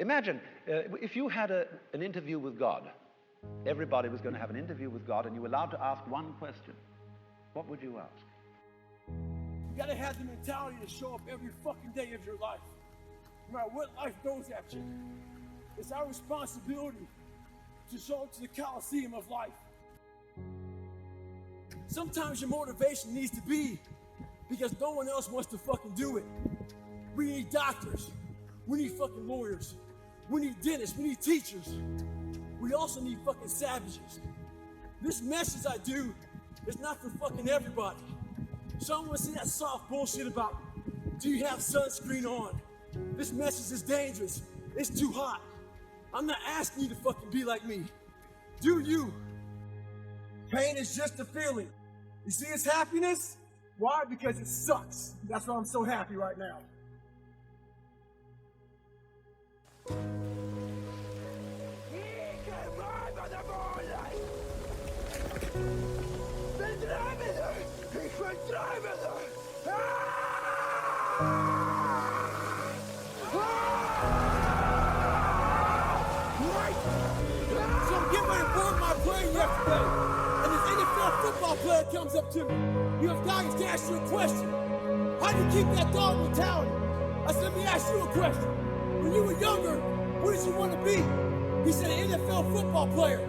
Imagine if you had an interview with God. Everybody was going to have an interview with God, and you were allowed to ask one question. What would you ask? You gotta have the mentality to show up every fucking day of your life. No matter what life throws at you. It's our responsibility to show up to the Coliseum of life. Sometimes your motivation needs to be because no one else wants to fucking do it. We need doctors. We need fucking lawyers. We need dentists. We need teachers. We also need fucking savages. This message I do is not for fucking everybody. So I don't want to see that soft bullshit about, do you have sunscreen on? This message is dangerous. It's too hot. I'm not asking you to fucking be like me. Do you? Pain is just a feeling. You see it's happiness? Why? Because it sucks. That's why I'm so happy right now. So I'm getting ready to board my plane yesterday, and this NFL football player comes up to me. You have Goggins to ask you a question. How do you keep that dog mentality? I said, let me ask you a question. When you were younger, what did you want to be? He said an NFL football player.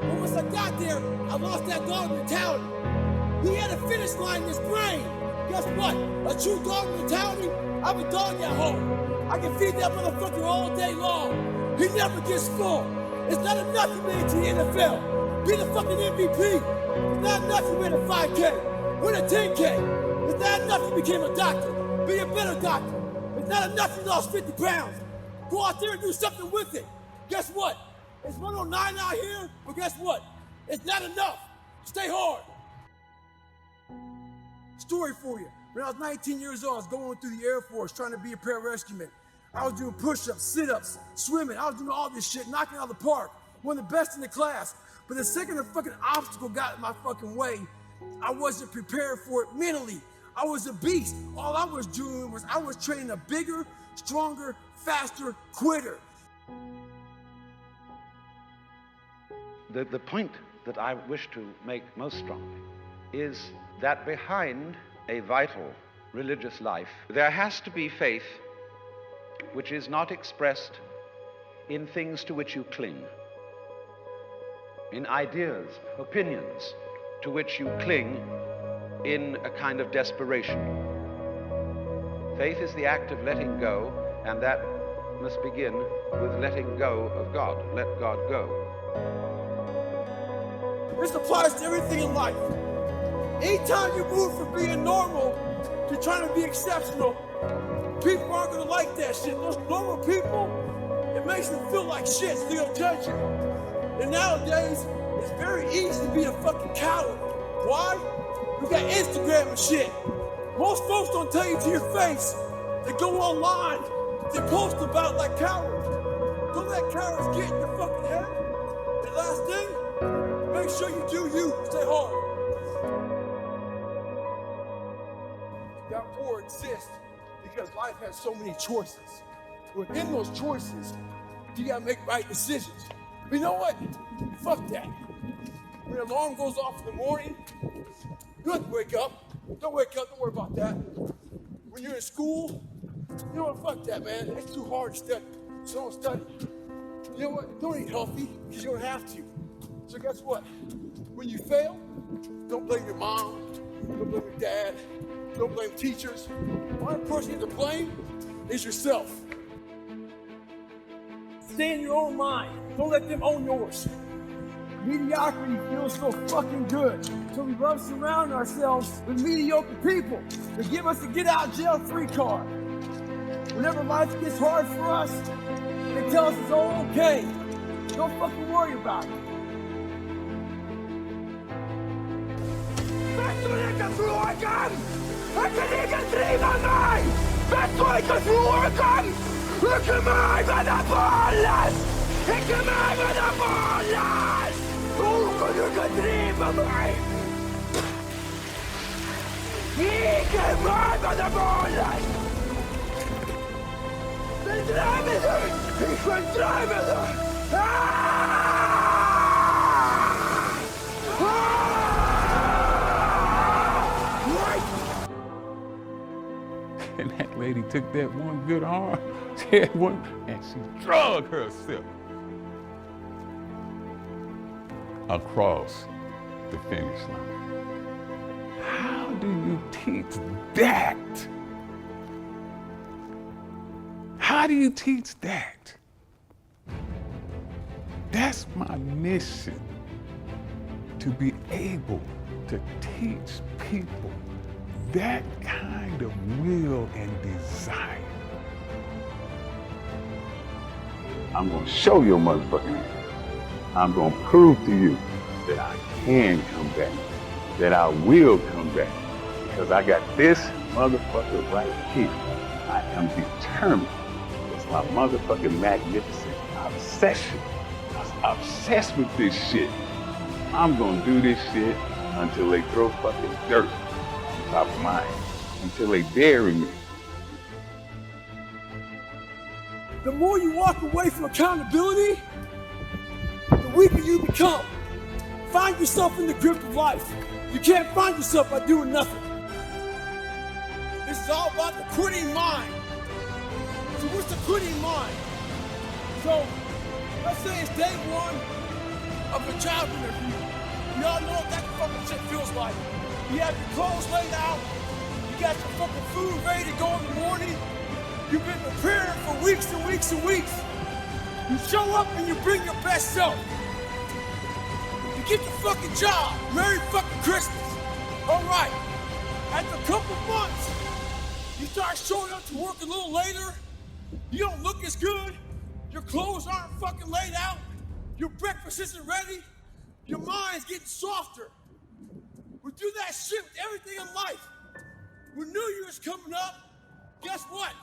But once I got there, I lost that dog mentality. He had a finish line in his brain. Guess what? A true dog mentality? I'm a dog at home. I can feed that motherfucker all day long. He never gets full. It's not enough to make it to the NFL. Be the fucking MVP. It's not enough to win a 5K. Win a 10K. It's not enough to become a doctor. Be a better doctor. It's not enough to lose 50 pounds. Go out there and do something with it. Guess what? It's 109 out here, but guess what? It's not enough. Stay hard. Story for you. When I was 19 years old, I was going through the Air Force trying to be a pararescueman. I was doing push-ups, sit-ups, swimming. I was doing all this shit, knocking out of the park. One of the best in the class. But the second a fucking obstacle got in my fucking way, I wasn't prepared for it mentally. I was a beast. All I was doing was I was training a bigger, stronger, faster quitter. The point that I wish to make most strongly is that behind a vital religious life, there has to be faith which is not expressed in things to which you cling, in ideas, opinions to which you cling in a kind of desperation. Faith is the act of letting go, and that must begin with letting go of God. Let God go. This applies to everything in life. Anytime you move from being normal to trying to be exceptional, people aren't gonna like that shit. Those normal people, it makes them feel like shit, so they'll judge you. And nowadays, it's very easy to be a fucking coward. Why? We got Instagram and shit. Most folks don't tell you to your face. They go online, they post about like cowards. Don't let cowards get in your fucking head. And last thing, make sure you do you. Stay hard. That war exists because life has so many choices. Within those choices, you gotta make right decisions. But you know what? Fuck that. When the alarm goes off in the morning, you don't have to wake up. Don't wake up, don't worry about that. When you're in school, you know what? Fuck that, man. It's too hard to study, so don't study. You know what? Don't eat healthy because you don't have to. So guess what? When you fail, don't blame your mom, don't blame your dad, don't blame teachers. The only person you have to blame is yourself. Stay in your own mind. Don't let them own yours. Mediocrity feels so fucking good. So we love surrounding ourselves with mediocre people to give us a get-out-jail-free card. Whenever life gets hard for us, they tell us it's all okay. Don't fucking worry about it. Vet du vilken frågan? Jag kan inte driva mig! Vet du vilken frågan? Inte mig med den bollen! Inte mig med den bollen! Du kan driva mig! Inte mig med den bollen! And that lady took that one good arm, she had one, and she drug herself across the finish line. How do you teach that? How do you teach that? That's my mission, to be able to teach people that kind of will and desire. I'm gonna show your motherfucking ass. I'm gonna prove to you that I can come back, that I will come back, because I got this motherfucker right here. I am determined. It's my motherfucking magnificent obsession. I'm obsessed with this shit. I'm gonna do this shit until they throw fucking dirt on top of mine, until they bury me. The more you walk away from accountability, the weaker you become. Find yourself in the grip of life. You can't find yourself by doing nothing. This is all about the quitting mind. So what's the quitting mind? So let's say it's day one of a job interview. We all know what that fucking shit feels like. You have your clothes laid out. You got your fucking food ready to go in the morning. You've been preparing for weeks and weeks and weeks. You show up and you bring your best self. You get the fucking job. Merry fucking Christmas. All right. After a couple months, you start showing up to work a little later. You don't look as good. Your clothes aren't fucking laid out. Your breakfast isn't ready. Your mind's getting softer. We do that shit with everything in life. When New Year's coming up, guess what?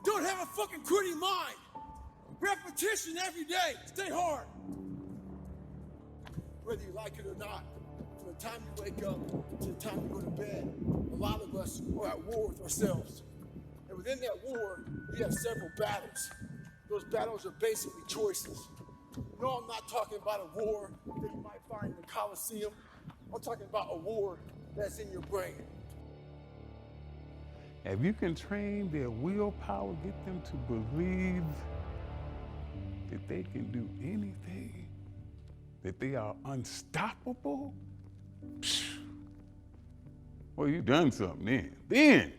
Don't have a fucking quitting mind. Repetition every day. Stay hard. Whether you like it or not, from the time you wake up to the time you go to bed, a lot of us are at war with ourselves. And within that war, we have several battles. Those battles are basically choices. No, I'm not talking about a war that you might find in the Coliseum. I'm talking about a war that's in your brain. If you can train their willpower, get them to believe that they can do anything, that they are unstoppable, well, you've done something then. Then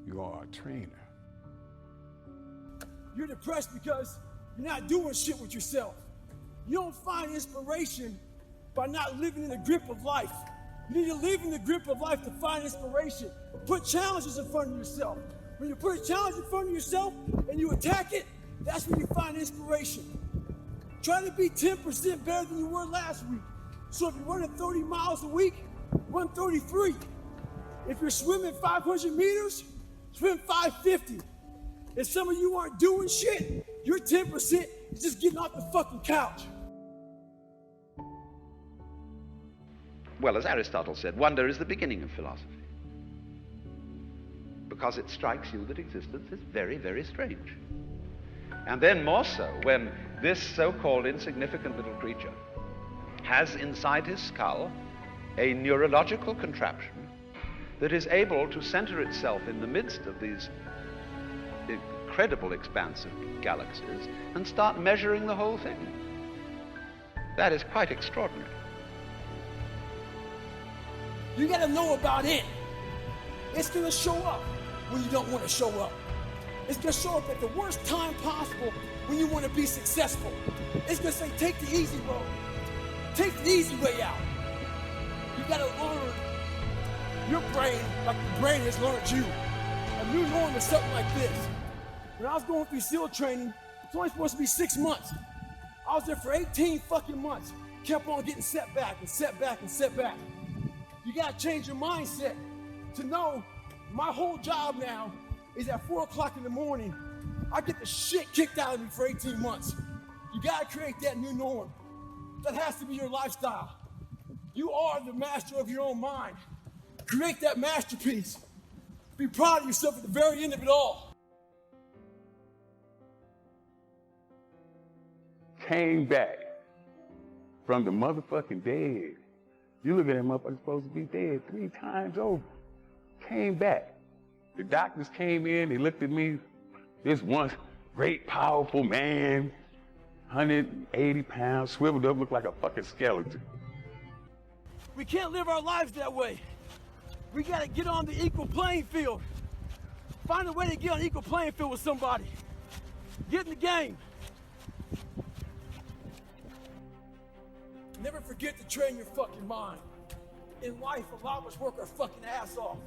you are a trainer. You're depressed because you're not doing shit with yourself. You don't find inspiration by not living in the grip of life. You need to live in the grip of life to find inspiration. Put challenges in front of yourself. When you put a challenge in front of yourself and you attack it, that's when you find inspiration. Try to be 10% better than you were last week. So if you're running 30 miles a week, run 33. If you're swimming 500 meters, swim 550. If some of you aren't doing shit, your 10% is just getting off the fucking couch. Well, as Aristotle said, wonder is the beginning of philosophy, because it strikes you that existence is very, very strange. And then more so when this so-called insignificant little creature has inside his skull a neurological contraption that is able to center itself in the midst of these incredible expanse of galaxies and start measuring the whole thing. That is quite extraordinary. You gotta know about it. It's gonna show up when you don't want to show up. It's gonna show up at the worst time possible when you want to be successful. It's gonna say, take the easy road. Take the easy way out. You gotta learn your brain like the brain has learned you. A new norm is something like this. When I was going through SEAL training, it's only supposed to be 6 months. I was there for 18 fucking months. Kept on getting set back and set back and set back. You gotta change your mindset to know my whole job now is at 4 o'clock in the morning. I get the shit kicked out of me for 18 months. You gotta create that new norm. That has to be your lifestyle. You are the master of your own mind. Create that masterpiece. Be proud of yourself at the very end of it all. came back from the motherfucking dead. You look at that motherfucker supposed to be dead 3 times over. Came back. The doctors came in, they looked at me, this once great, powerful man, 180 pounds, swiveled up, looked like a fucking skeleton. We can't live our lives that way. We gotta get on the equal playing field. Find a way to get on equal playing field with somebody. Get in the game. Never forget to train your fucking mind. In life, a lot of us work our fucking ass off,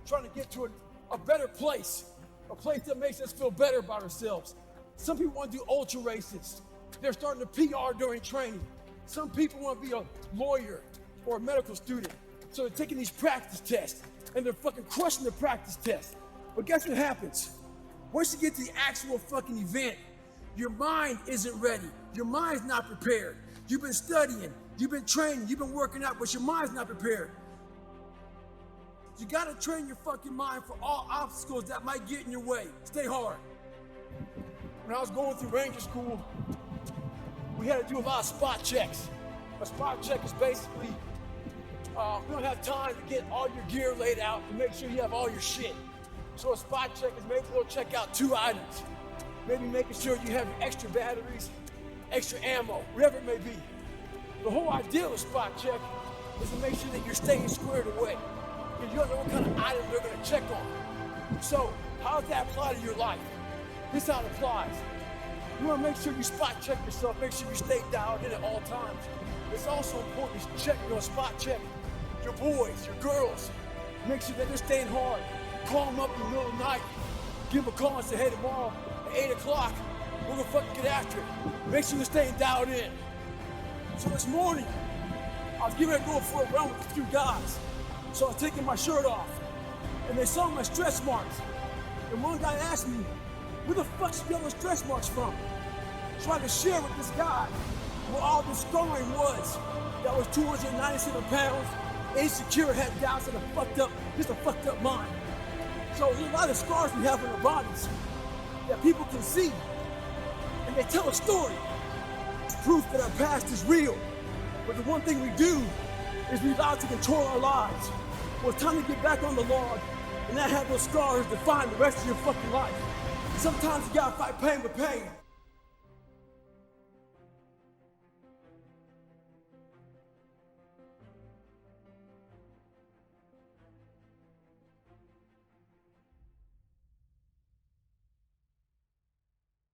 trying to get to a better place, a place that makes us feel better about ourselves. Some people want to do ultra races. They're starting to PR during training. Some people want to be a lawyer or a medical student. So they're taking these practice tests and they're fucking crushing the practice tests. But guess what happens? Once you get to the actual fucking event, your mind isn't ready. Your mind's not prepared. You've been studying, you've been training, you've been working out, but your mind's not prepared. You gotta train your fucking mind for all obstacles that might get in your way. Stay hard. When I was going through Ranger School, we had to do a lot of spot checks. A spot check is basically, we don't have time to get all your gear laid out to make sure you have all your shit. So a spot check is maybe we'll check out 2 items. Maybe making sure you have your extra batteries, extra ammo, whatever it may be. The whole idea of a spot check is to make sure that you're staying squared away. Because you don't know what kind of item they're gonna check on. So how does that apply to your life? This is how it applies. You wanna make sure you spot check yourself, make sure you stay dialed in at all times. It's also important to check, spot check your boys, your girls. Make sure that they're staying hard. Call them up in the middle of the night. Give them a call and say, hey, tomorrow at 8 o'clock, we're gonna fucking get after it. Make sure you're staying dialed in. So this morning, I was getting ready to go for a run with a few guys. So I was taking my shirt off, and they saw my stretch marks. And one guy asked me, where the fuck's you got those stretch marks from? So I could share with this guy where all the scarring was. That was 297 pounds, insecure, had doubts, and just a fucked up mind. So there's a lot of scars we have on our bodies that people can see, and they tell a story. It's proof that our past is real. But the one thing we do is we allow it to control our lives. Well, it's time to get back on the log and not have those scars define the rest of your fucking life. Sometimes you gotta fight pain with pain.